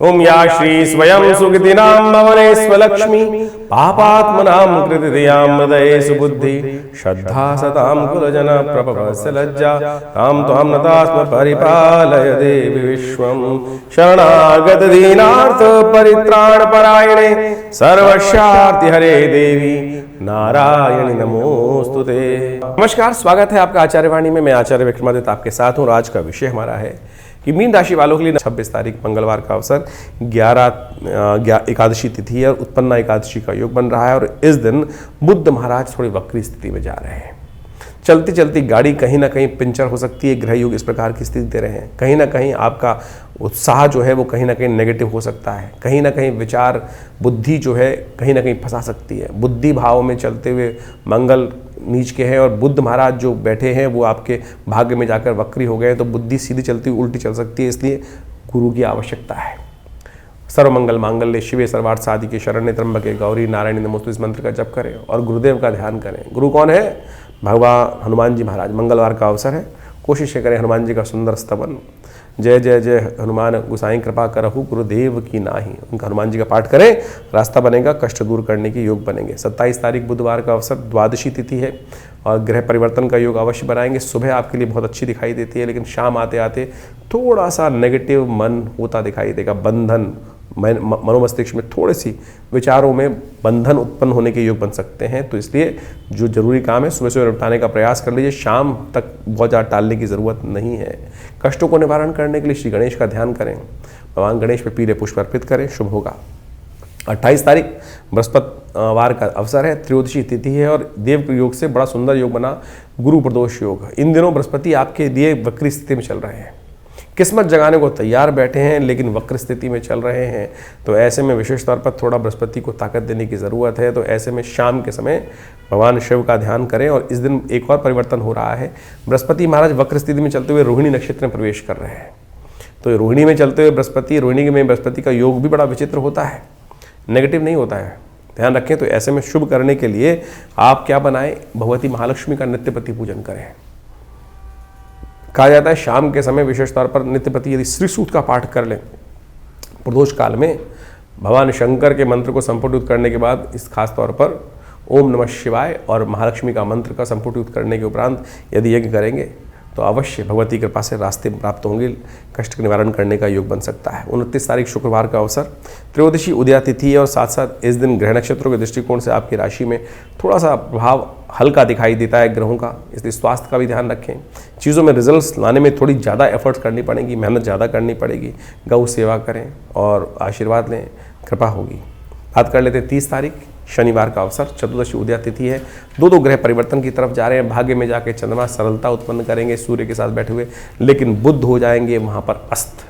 ओम या श्री स्वयं सुकृतिनां भवने स्वलक्ष्मी पापात्मनां कृतियां हृदये सुबुद्धि श्रद्धा सतां कुलजन प्रभवस्य लज्जा तां त्वां नतास्म परिपालय देवी विश्वं शरणागत दीनार्थ परित्राण परायणे सर्वस्यार्ति हरे देवी नारायणी नमोस्तुते। नमस्कार, स्वागत है आपका आचार्यवाणी में। मैं आचार्य विक्रमादित्य आपके साथ हूँ और आज का विषय हमारा है कि मीन राशि वालों के लिए 26 तारीख मंगलवार का अवसर 11 एकादशी तिथि है और उत्पन्ना एकादशी का योग बन रहा है और इस दिन बुद्ध महाराज थोड़ी वक्री स्थिति में जा रहे हैं। चलती चलती गाड़ी कहीं ना कहीं पंचर हो सकती है। ग्रह योग इस प्रकार की स्थिति दे रहे हैं। कहीं ना कहीं आपका उत्साह जो है वो कहीं ना कहीं नेगेटिव हो सकता है। कहीं ना कहीं विचार बुद्धि जो है कहीं ना कहीं फंसा सकती है। बुद्धि भाव में चलते हुए मंगल नीच के हैं और बुद्ध महाराज जो बैठे हैं वो आपके भाग्य में जाकर वक्री हो गए, तो बुद्धि सीधी चलती हुई उल्टी चल सकती है। इसलिए गुरु की आवश्यकता है। सर्वमंगल मांगल्ये शिवे सर्वार्थ साधिके शरण्ये त्र्यंबके गौरी नारायणी नमोस्तुते इस मंत्र का जप करें और गुरुदेव का ध्यान करें। गुरु कौन है? भगवान हनुमान जी महाराज। मंगलवार का अवसर है, कोशिश करें हनुमान जी का सुंदर स्तवन जय जय जय हनुमान गुसाई कृपा करहु गुरुदेव की नाही, उनका हनुमान जी का पाठ करें, रास्ता बनेगा, कष्ट दूर करने के योग बनेंगे। 27 तारीख बुधवार का अवसर द्वादशी तिथि है और ग्रह परिवर्तन का योग अवश्य बनाएंगे। सुबह आपके लिए बहुत अच्छी दिखाई देती है, लेकिन शाम आते आते थोड़ा सा नेगेटिव मन होता दिखाई देगा। बंधन मनोमस्तिष्क में थोड़ी सी विचारों में बंधन उत्पन्न होने के योग बन सकते हैं। तो इसलिए जो जरूरी काम है सुबह सुबह निपटाने का प्रयास कर लीजिए। शाम तक बहुत ज़्यादा टालने की ज़रूरत नहीं है। कष्टों को निवारण करने के लिए श्री गणेश का ध्यान करें, भगवान गणेश पे पीले पुष्प अर्पित करें, शुभ होगा। 28 तारीख बृहस्पतिवार का अवसर है, त्रयोदशी तिथि है और देव योग से बड़ा सुंदर योग बना गुरु प्रदोष योग। इन दिनों बृहस्पति आपके लिए वक्री स्थिति में चल रहे हैं। किस्मत जगाने को तैयार बैठे हैं लेकिन वक्र स्थिति में चल रहे हैं। तो ऐसे में विशेष तौर पर थोड़ा बृहस्पति को ताकत देने की ज़रूरत है। तो ऐसे में शाम के समय भगवान शिव का ध्यान करें। और इस दिन एक और परिवर्तन हो रहा है। बृहस्पति महाराज वक्र स्थिति में चलते हुए रोहिणी नक्षत्र में प्रवेश कर रहे हैं। तो रोहिणी में चलते हुए बृहस्पति, रोहिणी में बृहस्पति का योग भी बड़ा विचित्र होता है, नेगेटिव नहीं होता है, ध्यान रखें। तो ऐसे में शुभ करने के लिए आप क्या बनाएं, भगवती महालक्ष्मी का नित्यपति पूजन करें। कहा जाता है शाम के समय विशेष तौर पर नित्यपति यदि श्री सूक्त का पाठ कर लें प्रदोष काल में, भगवान शंकर के मंत्र को संपुटित करने के बाद इस खास तौर पर ओम नमः शिवाय और महालक्ष्मी का मंत्र का संपुटित करने के उपरांत यदि यज्ञ करेंगे तो अवश्य भगवती कृपा से रास्ते प्राप्त होंगे, कष्ट का निवारण करने का योग बन सकता है। 29 तारीख शुक्रवार का अवसर, त्रयोदशी उदया तिथि है और साथ साथ इस दिन ग्रह नक्षत्रों के दृष्टिकोण से आपकी राशि में थोड़ा सा प्रभाव हल्का दिखाई देता है ग्रहों का, इसलिए स्वास्थ्य का भी ध्यान रखें। चीज़ों में रिजल्ट्स लाने में थोड़ी ज़्यादा एफर्ट्स करनी पड़ेगी, मेहनत ज़्यादा करनी पड़ेगी। गौ सेवा करें और आशीर्वाद लें, कृपा होगी। बात कर लेते हैं 30 तारीख शनिवार का अवसर, चतुर्दशी उदया तिथि है। दो ग्रह परिवर्तन की तरफ जा रहे हैं। भाग्य में जाके चंद्रमा सरलता उत्पन्न करेंगे सूर्य के साथ बैठे हुए, लेकिन बुध हो जाएंगे वहाँ पर अस्त।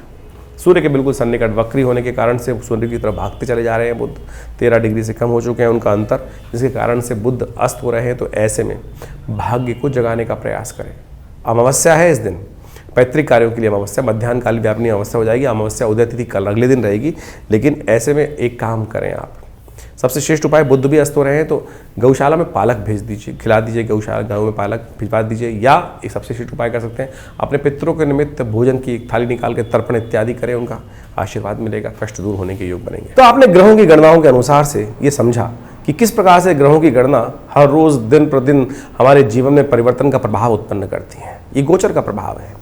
सूर्य के बिल्कुल सन्निकट वक्री होने के कारण से सूर्य की तरफ भागते चले जा रहे हैं। बुध 13 डिग्री से कम हो चुके हैं उनका अंतर, जिसके कारण से बुध अस्त हो रहे हैं। तो ऐसे में भाग्य को जगाने का प्रयास करें। अमावस्या है इस दिन, पैतृक कार्यों के लिए अमावस्या, मध्याह्नकालीन व्यापनी अमावस्या हो जाएगी। अमावस्या उदय तिथि कल अगले दिन रहेगी। लेकिन ऐसे में एक काम करें आप, सबसे श्रेष्ठ उपाय, बुध भी अस्त हो रहे हैं तो गौशाला में पालक भेज दीजिए, खिला दीजिए, गौशाला गाँव में पालक भिजवा दीजिए। या एक सबसे श्रेष्ठ उपाय कर सकते हैं, अपने पितरों के निमित्त भोजन की एक थाली निकाल के तर्पण इत्यादि करें, उनका आशीर्वाद मिलेगा, कष्ट दूर होने के योग बनेंगे। तो आपने ग्रहों की गणनाओं के अनुसार से ये समझा कि किस प्रकार से ग्रहों की गणना हर रोज दिन प्रतिदिन हमारे जीवन में परिवर्तन का प्रभाव उत्पन्न करती है। ये गोचर का प्रभाव है।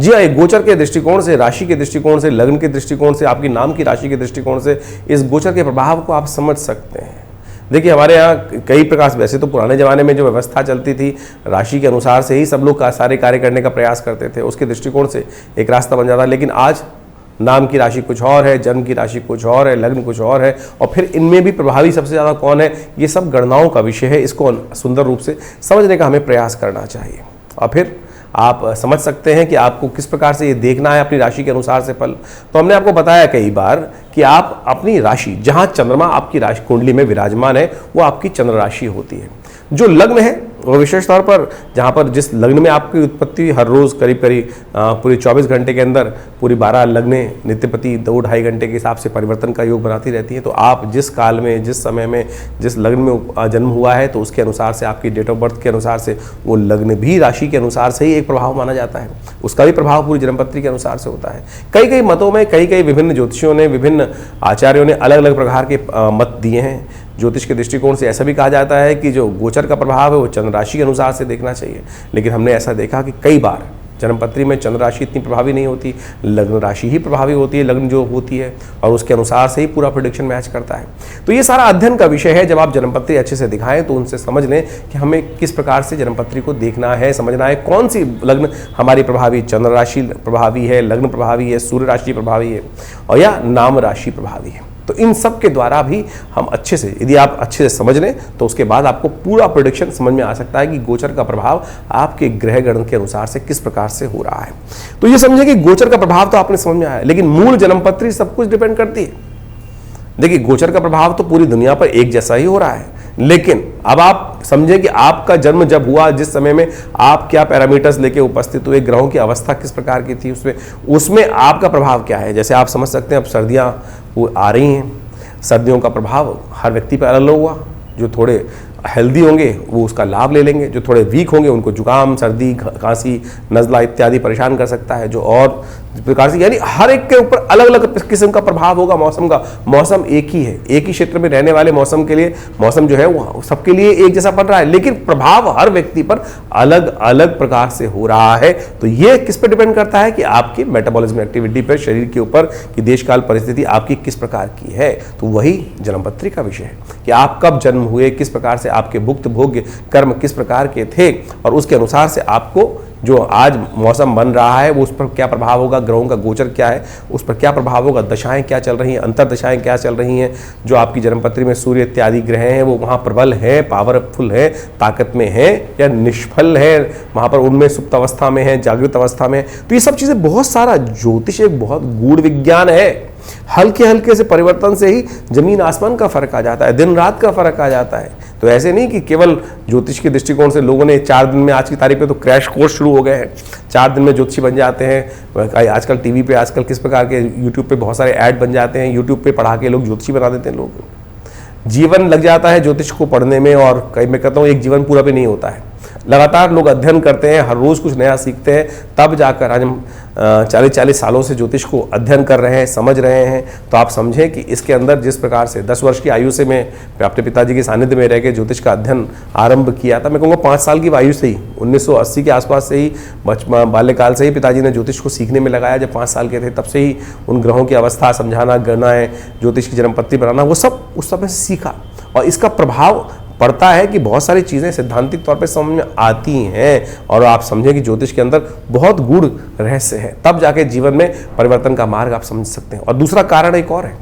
जी हाँ, गोचर के दृष्टिकोण से, राशि के दृष्टिकोण से, लग्न के दृष्टिकोण से, आपकी नाम की राशि के दृष्टिकोण से इस गोचर के प्रभाव को आप समझ सकते हैं। देखिए हमारे यहाँ कई प्रकार से, वैसे तो पुराने ज़माने में जो व्यवस्था चलती थी राशि के अनुसार से ही सब लोग सारे कार्य करने का प्रयास करते थे, उसके दृष्टिकोण से एक रास्ता बन जाता। लेकिन आज नाम की राशि कुछ और है, जन्म की राशि कुछ और है, लग्न कुछ और है, और फिर इनमें भी प्रभावी सबसे ज़्यादा कौन है, ये सब गणनाओं का विषय है। इसको सुंदर रूप से समझने का हमें प्रयास करना चाहिए और फिर आप समझ सकते हैं कि आपको किस प्रकार से ये देखना है अपनी राशि के अनुसार से फल। तो हमने आपको बताया कई बार कि आप अपनी राशि, जहाँ चंद्रमा आपकी राशि कुंडली में विराजमान है वो आपकी चंद्र राशि होती है। जो लग्न है और विशेष तौर पर जहाँ पर जिस लग्न में आपकी उत्पत्ति हर रोज़ करीब करीब पूरी 24 घंटे के अंदर पूरी 12 लग्नें नित्यपति 2-2.5 घंटे के हिसाब से परिवर्तन का योग बनाती रहती हैं। तो आप जिस काल में, जिस समय में, जिस लग्न में जन्म हुआ है, तो उसके अनुसार से आपकी डेट ऑफ बर्थ के अनुसार से वो लग्न भी राशि के अनुसार से ही एक प्रभाव माना जाता है। उसका भी प्रभाव पूरी जन्मपत्री के अनुसार से होता है। कई कई मतों में कई विभिन्न ज्योतिषियों ने, विभिन्न आचार्यों ने अलग अलग प्रकार के मत दिए हैं। ज्योतिष के दृष्टिकोण से ऐसा भी कहा जाता है कि जो गोचर का प्रभाव है वो चंद्र राशि के अनुसार से देखना चाहिए, लेकिन हमने ऐसा देखा कि कई बार जन्मपत्री में चंद्र राशि इतनी प्रभावी नहीं होती, लग्न राशि ही प्रभावी होती है, लग्न जो होती है, और उसके अनुसार से ही पूरा प्रेडिक्शन मैच करता है। तो ये सारा अध्ययन का विषय है। जब आप जन्मपत्री अच्छे से दिखाएं तो उनसे समझ लें कि हमें किस प्रकार से जन्मपत्री को देखना है, समझना है, कौन सी लग्न हमारी प्रभावी, चंद्र राशि प्रभावी है, लग्न प्रभावी है, सूर्य राशि प्रभावी है, और या नाम राशि प्रभावी है। तो इन सब के द्वारा भी हम अच्छे से, यदि आप अच्छे से समझ लें तो उसके बाद आपको पूरा प्रेडिक्शन समझ में आ सकता है कि गोचर का प्रभाव आपके ग्रह गण के अनुसार से किस प्रकार से हो रहा है। तो ये समझे कि गोचर का प्रभाव तो आपने समझ में आया, लेकिन मूल जन्मपत्री सब कुछ डिपेंड करती है। देखिए, गोचर का प्रभाव तो पूरी दुनिया पर एक जैसा ही हो रहा है, लेकिन अब आप समझें कि आपका जन्म जब हुआ, जिस समय में आप क्या पैरामीटर्स लेके उपस्थित हुए, ग्रहों की अवस्था किस प्रकार की थी, उसमें आपका प्रभाव क्या है। जैसे आप समझ सकते हैं, अब सर्दियां वो आ रही हैं, सर्दियों का प्रभाव हर व्यक्ति पर अलग होगा। जो थोड़े हेल्दी होंगे वो उसका लाभ ले लेंगे, जो थोड़े वीक होंगे उनको जुकाम, सर्दी, खांसी, नज़ला इत्यादि परेशान कर सकता है। जो और प्रकार से, यानी हर एक के ऊपर अलग अलग किस्म का प्रभाव होगा मौसम का। मौसम एक ही है, एक ही क्षेत्र में रहने वाले मौसम के लिए, मौसम जो है वो सबके लिए एक जैसा पड़ रहा है, लेकिन प्रभाव हर व्यक्ति पर अलग अलग प्रकार से हो रहा है। तो ये किस पर डिपेंड करता है कि आपकी मेटाबॉलिज्म एक्टिविटी पर, शरीर के ऊपर, कि देशकाल परिस्थिति आपकी किस प्रकार की है। तो वही जन्मपत्री का विषय है कि आप कब जन्म हुए, किस प्रकार से आपके भुक्त भोग्य कर्म किस प्रकार के थे, और उसके अनुसार से आपको जो आज मौसम बन रहा है वो उस पर क्या प्रभाव होगा, ग्रहों का गोचर क्या है उस पर क्या प्रभाव होगा, दशाएं क्या चल रही हैं, अंतर दशाएं क्या चल रही हैं। जो आपकी जन्मपत्री में सूर्य इत्यादि ग्रह हैं वो वहाँ प्रबल हैं, पावरफुल हैं, ताकत में हैं, या निष्फल हैं, वहाँ पर उनमें सुप्त अवस्था में है, जागृत अवस्था में। तो ये सब चीज़ें, बहुत सारा ज्योतिष एक बहुत गूढ़ विज्ञान है। हल्के हल्के से परिवर्तन से ही जमीन आसमान का फर्क आ जाता है, दिन रात का फर्क आ जाता है। तो ऐसे नहीं कि केवल ज्योतिष के दृष्टिकोण से लोगों ने 4 दिन में, आज की तारीख पे तो क्रैश कोर्स शुरू हो गए हैं, 4 दिन में ज्योतिषी बन जाते हैं। आजकल टीवी पे, आजकल किस प्रकार के यूट्यूब पे बहुत सारे ऐड बन जाते हैं, यूट्यूब पे पढ़ा के लोग ज्योतिषी बना देते हैं। लोग जीवन लग जाता है ज्योतिष को पढ़ने में, और कई मैं कहता हूँ एक जीवन पूरा भी नहीं होता है। लगातार लोग अध्ययन करते हैं, हर रोज़ कुछ नया सीखते हैं, तब जाकर आज हम 40-40 सालों से ज्योतिष को अध्ययन कर रहे हैं, समझ रहे हैं। तो आप समझें कि इसके अंदर जिस प्रकार से 10 वर्ष की आयु से मैं अपने पिताजी के सानिध्य में रह के ज्योतिष का अध्ययन आरंभ किया था। मैं कहूँगा 5 साल की आयु से ही, 1980 के आसपास से ही, बाल्यकाल से ही पिताजी ने ज्योतिष को सीखने में लगाया। जब 5 साल के थे तब से ही उन ग्रहों की अवस्था समझाना, गणना है, ज्योतिष की जन्मपत्री बनाना, वो सब उस समय से सीखा। और इसका प्रभाव पड़ता है कि बहुत सारी चीज़ें सैद्धांतिक तौर पे समझ में आती हैं, और आप समझें कि ज्योतिष के अंदर बहुत गूढ़ रहस्य है, तब जाके जीवन में परिवर्तन का मार्ग आप समझ सकते हैं। और दूसरा कारण एक और है,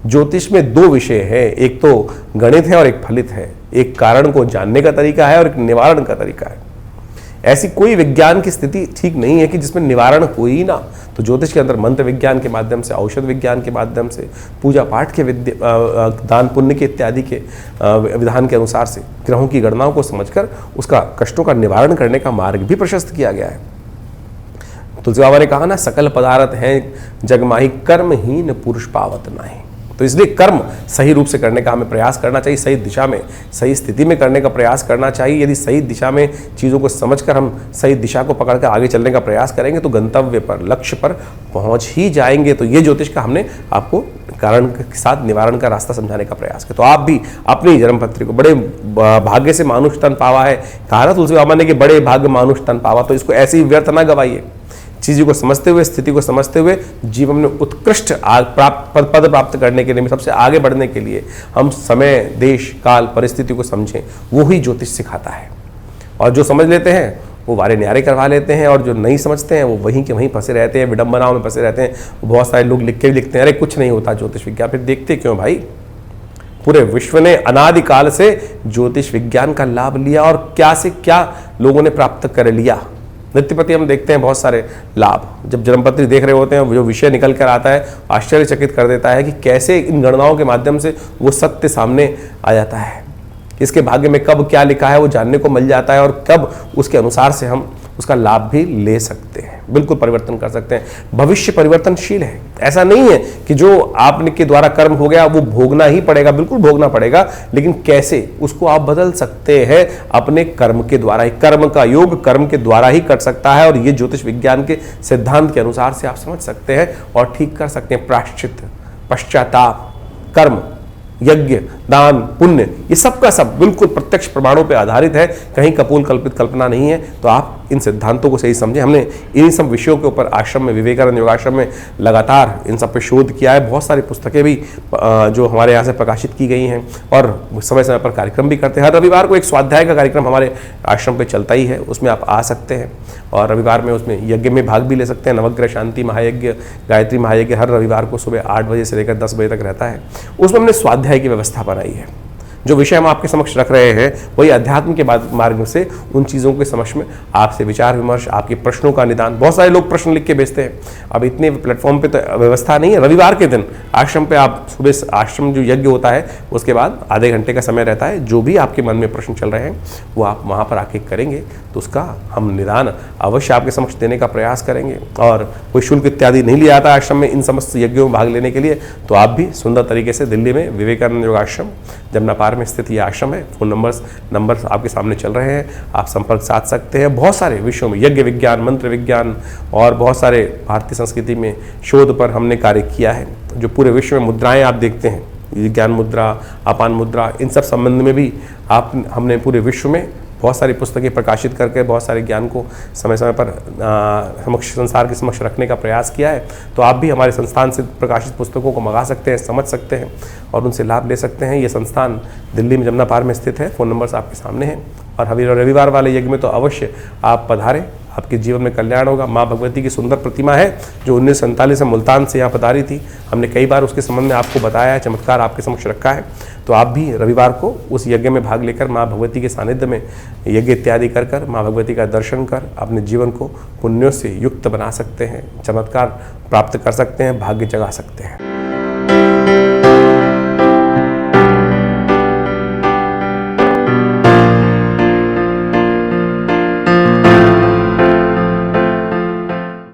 ज्योतिष में 2 विषय है, एक तो गणित है और एक फलित है। एक कारण को जानने का तरीका है और एक निवारण का तरीका है। ऐसी कोई विज्ञान की स्थिति ठीक नहीं है कि जिसमें निवारण हो ही ना। तो ज्योतिष के अंदर मंत्र विज्ञान के माध्यम से, औषध विज्ञान के माध्यम से, पूजा पाठ के दान पुण्य के इत्यादि के विधान के अनुसार से ग्रहों की गणनाओं को समझकर उसका कष्टों का निवारण करने का मार्ग भी प्रशस्त किया गया है। तुलसी बाबा ने कहा ना, सकल पदार्थ हैं जगमाही, कर्महीन पुरुष पावत नाही। तो इसलिए कर्म सही रूप से करने का हमें प्रयास करना चाहिए, सही दिशा में, सही स्थिति में करने का प्रयास करना चाहिए। यदि सही दिशा में चीज़ों को समझकर हम सही दिशा को पकड़कर आगे चलने का प्रयास करेंगे तो गंतव्य पर, लक्ष्य पर पहुंच ही जाएंगे। तो ये ज्योतिष का हमने आपको कारण के साथ निवारण का रास्ता समझाने का प्रयास किया। तो आप भी अपनी जन्मपत्री को, बड़े भाग्य से मानुष तन पावा है, कहा ना तुलसी बाबा ने कि बड़े भाग्य मानुष तन पावा, तो इसको ऐसे ही व्यर्थ ना गवाइए। चीज़ों को समझते हुए, स्थिति को समझते हुए जीवन में उत्कृष्ट पद प्राप्त करने के लिए, सबसे आगे बढ़ने के लिए हम समय, देश, काल, परिस्थिति को समझें, वो ही ज्योतिष सिखाता है। और जो समझ लेते हैं वो वारे न्यारे करवा लेते हैं, और जो नहीं समझते हैं वो वहीं के वहीं फंसे रहते हैं, विडंबनाओं में फंसे रहते हैं। बहुत सारे लोग लिख के भी लिखते हैं, अरे कुछ नहीं होता ज्योतिष विज्ञान। फिर देखते क्यों भाई? पूरे विश्व ने अनादिकाल से ज्योतिष विज्ञान का लाभ लिया, और क्या से क्या लोगों ने प्राप्त कर लिया। नित्यपति हम देखते हैं बहुत सारे लाभ, जब जन्मपत्री देख रहे होते हैं, जो विषय निकल कर आता है आश्चर्यचकित कर देता है कि कैसे इन गणनाओं के माध्यम से वो सत्य सामने आ जाता है। कि इसके भाग्य में कब क्या लिखा है वो जानने को मिल जाता है और कब उसके अनुसार से हम उसका लाभ भी ले सकते हैं, बिल्कुल परिवर्तन कर सकते हैं। भविष्य परिवर्तनशील है, ऐसा नहीं है कि जो आपने के द्वारा कर्म हो गया वो भोगना ही पड़ेगा, बिल्कुल भोगना पड़ेगा, लेकिन कैसे उसको आप बदल सकते हैं अपने कर्म के द्वारा ही। कर्म का योग कर्म के द्वारा ही कर सकता है और ये ज्योतिष विज्ञान के सिद्धांत के अनुसार से आप समझ सकते हैं और ठीक कर सकते हैं। प्रायश्चित, पश्चाताप, कर्म, यज्ञ, दान, पुण्य, ये सब का सब बिल्कुल प्रत्यक्ष प्रमाणों पर आधारित है, कहीं कपोल कल्पित कल्पना नहीं है। तो आप इन सिद्धांतों को सही समझें। हमने इन सब विषयों के ऊपर आश्रम में, विवेकानंद योगाश्रम में लगातार इन सब पे शोध किया है। बहुत सारी पुस्तकें भी जो हमारे यहाँ से प्रकाशित की गई हैं और समय समय पर कार्यक्रम भी करते हैं। हर रविवार को एक स्वाध्याय का कार्यक्रम हमारे आश्रम पे चलता ही है, उसमें आप आ सकते हैं और रविवार में उसमें यज्ञ में भाग भी ले सकते हैं। नवग्रह शांति महायज्ञ, गायत्री महायज्ञ हर रविवार को सुबह 8 बजे से लेकर 10 बजे तक रहता है। उसमें हमने स्वाध्याय की व्यवस्था बनाई है। जो विषय हम आपके समक्ष रख रहे हैं वही अध्यात्म के मार्ग से उन चीज़ों के समक्ष में आपसे विचार विमर्श, आपके प्रश्नों का निदान। बहुत सारे लोग प्रश्न लिख के भेजते हैं, अब इतने प्लेटफॉर्म पे तो व्यवस्था नहीं है। रविवार के दिन आश्रम पे आप सुबह आश्रम जो यज्ञ होता है उसके बाद आधे घंटे का समय रहता है, जो भी आपके मन में प्रश्न चल रहे हैं वो आप वहाँ पर आके करेंगे तो उसका हम निदान अवश्य आपके समक्ष देने का प्रयास करेंगे। और कोई शुल्क इत्यादि नहीं लिया जाता आश्रम में इन समस्त यज्ञों में भाग लेने के लिए। तो आप भी सुंदर तरीके से दिल्ली में विवेकानंद योगाश्रम जमुना पार में स्थित ये आश्रम है। फोन नंबर्स आपके सामने चल रहे हैं, आप संपर्क साध सकते हैं। बहुत सारे विषयों में, यज्ञ विज्ञान, मंत्र विज्ञान और बहुत सारे भारतीय संस्कृति में शोध पर हमने कार्य किया है। जो पूरे विश्व में मुद्राएं आप देखते हैं, ज्ञान मुद्रा, अपान मुद्रा, इन सब संबंध में भी हमने पूरे विश्व में बहुत सारी पुस्तकें प्रकाशित करके बहुत सारे ज्ञान को समय समय पर संसार के समक्ष रखने का प्रयास किया है। तो आप भी हमारे संस्थान से प्रकाशित पुस्तकों को मंगा सकते हैं, समझ सकते हैं और उनसे लाभ ले सकते हैं। ये संस्थान दिल्ली में जमुना पार में स्थित है। फ़ोन नंबर्स आपके सामने हैं और रविवार वाले यज्ञ में तो अवश्य आप पधारें, आपके जीवन में कल्याण होगा। माँ भगवती की सुंदर प्रतिमा है जो 1947 में मुल्तान से यहाँ पधारी थी। हमने कई बार उसके संबंध में आपको बताया है, चमत्कार आपके समक्ष रखा है। तो आप भी रविवार को उस यज्ञ में भाग लेकर माँ भगवती के सानिध्य में यज्ञ इत्यादि कर माँ भगवती का दर्शन कर अपने जीवन को पुण्यों से युक्त बना सकते हैं, चमत्कार प्राप्त कर सकते हैं, भाग्य जगा सकते हैं।